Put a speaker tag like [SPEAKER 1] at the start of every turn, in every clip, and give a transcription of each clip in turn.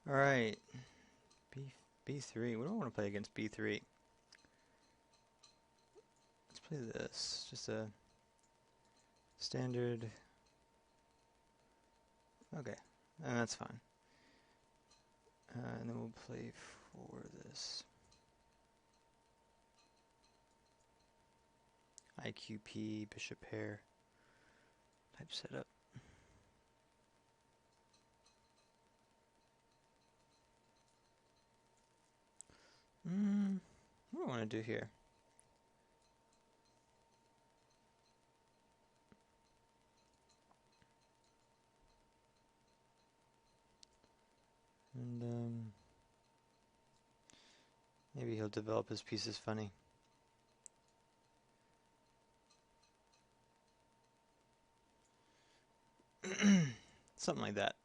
[SPEAKER 1] Alright, B3. What do I want to play against B3? Let's play this. Just a standard. Okay, and that's fine. And then we'll play for this. IQP, bishop pair type setup. What do I want to do here? And maybe he'll develop his pieces funny. Something like that.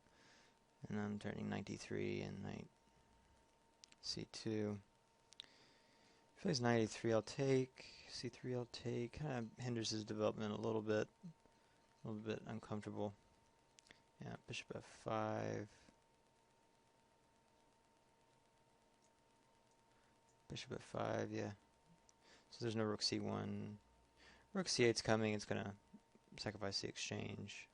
[SPEAKER 1] And I'm turning knight d3 and knight c2. If he plays knight a3, I'll take. c3, I'll take. Kind of hinders his development a little bit uncomfortable. Yeah, bishop f5. Bishop f5, yeah. So there's no rook c1. Rook c8's coming. It's gonna sacrifice the exchange.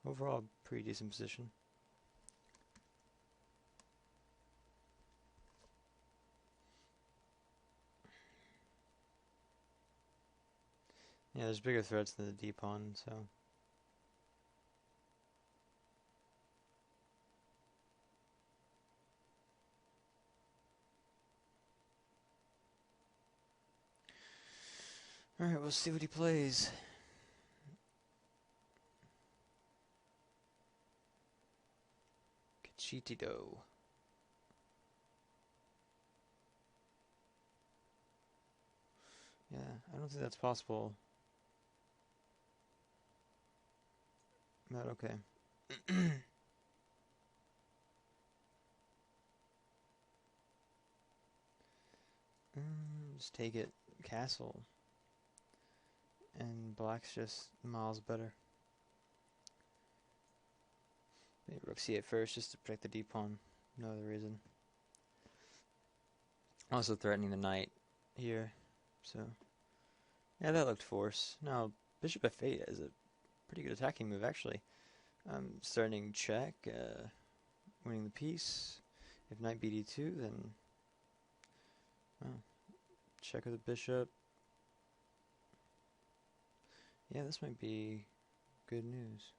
[SPEAKER 1] Overall, pretty decent position. Yeah, there's bigger threats than the d pawn, so. Alright, we'll see what he plays. Kachetito. Yeah, I don't think that's possible. But okay. Just take it. Castle. And black's just miles better. Maybe rook c8 first just to protect the d pawn. No other reason. Also threatening the knight here. So, yeah, that looked force. Now, bishop f8 is a pretty good attacking move, actually. Starting check, winning the piece. If knight bd2, then check with the bishop. Yeah, this might be good news.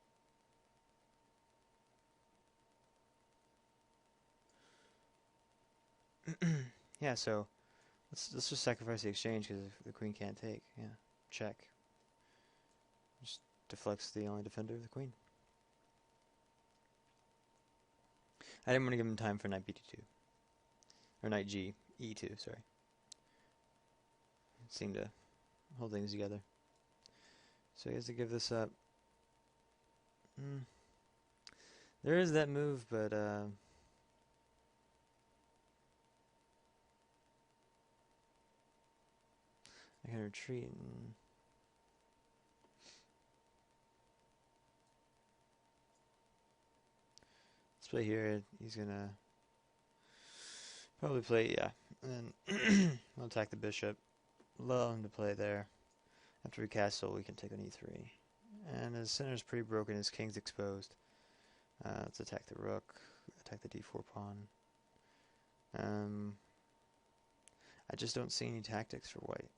[SPEAKER 1] Yeah, so let's just sacrifice the exchange because the queen can't take. Yeah, check. Just deflects the only defender of the queen. I didn't want to give him time for knight bd2. Or knight e2, sorry. It seemed to hold things together. So he has to give this up. There is that move, but I can retreat and let's play here. He's gonna probably play, yeah, and then we'll attack the bishop. Allow him to play there. After we castle, we can take on e3. And his center's pretty broken, his king's exposed. Let's attack the rook, attack the d4 pawn. I just don't see any tactics for white.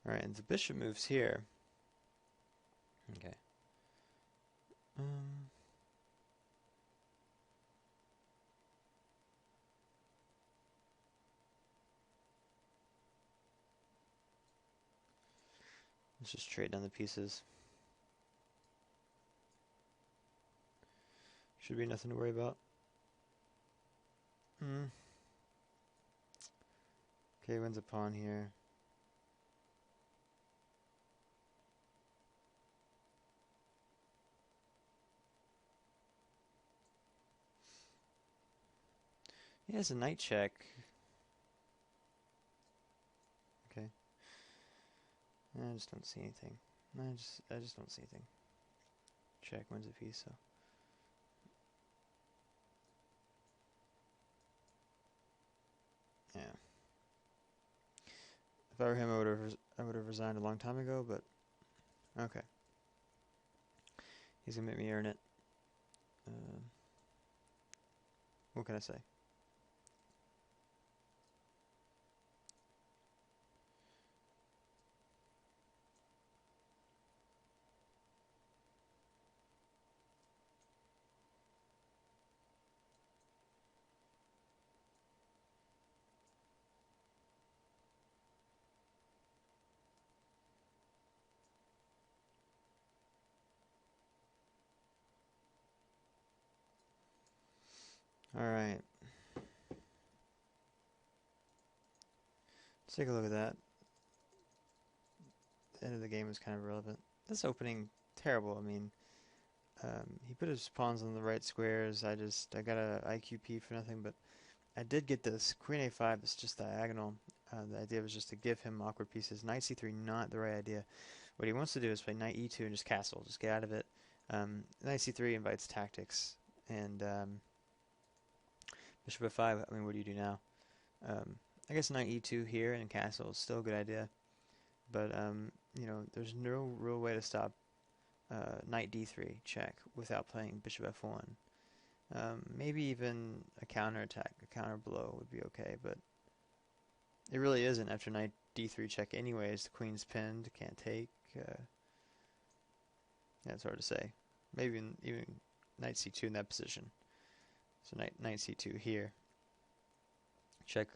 [SPEAKER 1] Alright, and the bishop moves here. Okay. Let's just trade down the pieces. Should be nothing to worry about. Okay, wins a pawn here. He has a knight check. I just don't see anything. I just don't see anything. Check wins a piece, so. Yeah. If I were him, I would have resigned a long time ago, but okay. He's gonna make me earn it. What can I say? Alright. Let's take a look at that. The end of the game is kind of irrelevant. This opening, terrible. I mean, he put his pawns on the right squares. I got a IQP for nothing, but I did get this Queen A5. It's just diagonal. The idea was just to give him awkward pieces. Knight C3, not the right idea. What he wants to do is play Knight E2 and just castle. Just get out of it. Knight C3 invites tactics. And Bishop F5, I mean, what do you do now? I guess Knight E2 here and castle is still a good idea. But, you know, there's no real way to stop Knight D3 check without playing Bishop F1. Maybe even a counterattack, a counter blow would be okay, but it really isn't after Knight D3 check anyways. The queen's pinned, can't take. Yeah, it's hard to say. Maybe even Knight C2 in that position. So Knight C2 here. Check,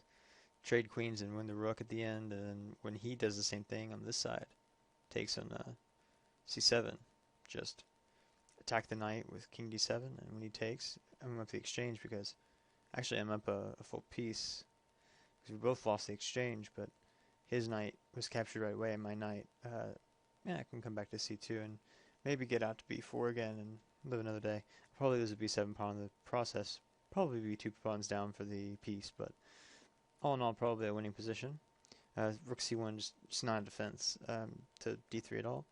[SPEAKER 1] trade queens and win the rook at the end, and then when he does the same thing on this side, takes on C7, just attack the knight with king D7, and when he takes, I'm up the exchange because actually I'm up a full piece because we both lost the exchange, but his knight was captured right away, and my knight, yeah, I can come back to C2 and maybe get out to B4 again and live another day. I'll probably lose a B7 pawn in the process, probably be 2 pawns down for the piece, but all in all, probably a winning position. Rook C1 just not a defense to D3 at all.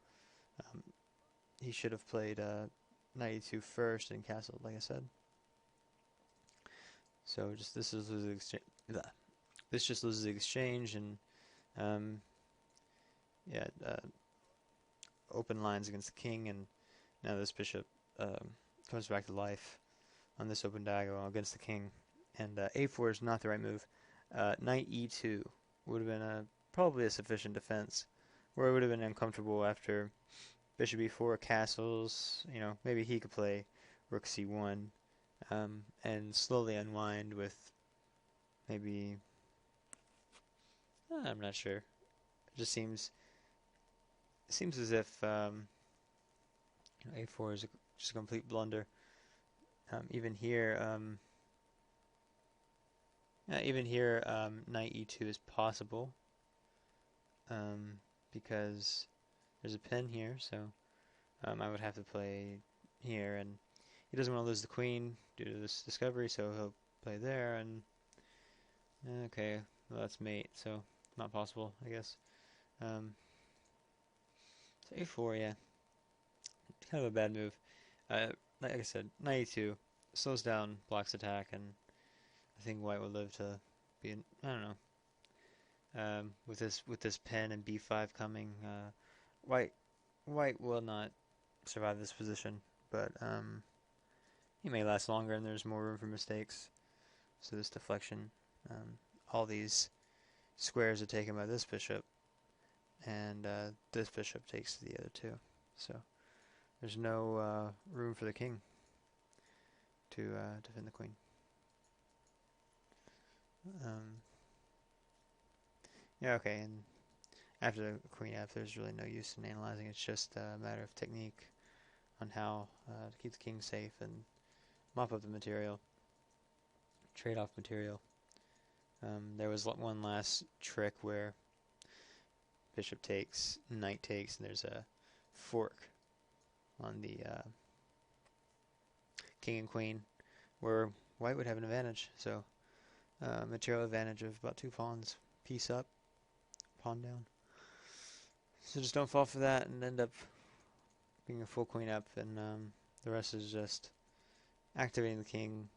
[SPEAKER 1] He should have played Knight E2 first and castled, like I said. So just this just loses the exchange, and yeah, open lines against the king, and now this bishop comes back to life on this open diagonal against the king, and A4 is not the right move. Knight E2 would have been probably a sufficient defense, where it would have been uncomfortable after Bishop E4 castles. You know, maybe he could play Rook C1 and slowly unwind with maybe. I'm not sure. It just seems as if you know, A4 is just a complete blunder. Even here, Knight E2 is possible because there's a pin here, so I would have to play here, and he doesn't want to lose the queen due to this discovery, so he'll play there, and okay, well, that's mate, so not possible, I guess. So A4, yeah, kind of a bad move. Like I said, Knight E2 slows down, blocks attack, and I think White will live to be, I don't know, with this pin and B5 coming, White will not survive this position, but he may last longer, and there's more room for mistakes. So this deflection, all these squares are taken by this bishop, and this bishop takes the other two. So there's no room for the king to defend the queen. Yeah, okay, and after the queen F, there's really no use in analyzing. It's just a matter of technique on how to keep the king safe and mop up the material, trade off material. There was one last trick where bishop takes, knight takes, and there's a fork on the king and queen where White would have an advantage. So material advantage of about 2 pawns, piece up, pawn down. So just don't fall for that and end up being a full queen up, and the rest is just activating the king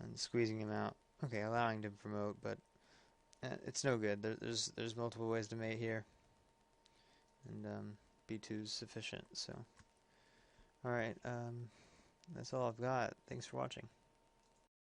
[SPEAKER 1] and squeezing him out. Okay, allowing him to promote, but it's no good. There's multiple ways to mate here, and b2 is sufficient. So, all right, that's all I've got. Thanks for watching.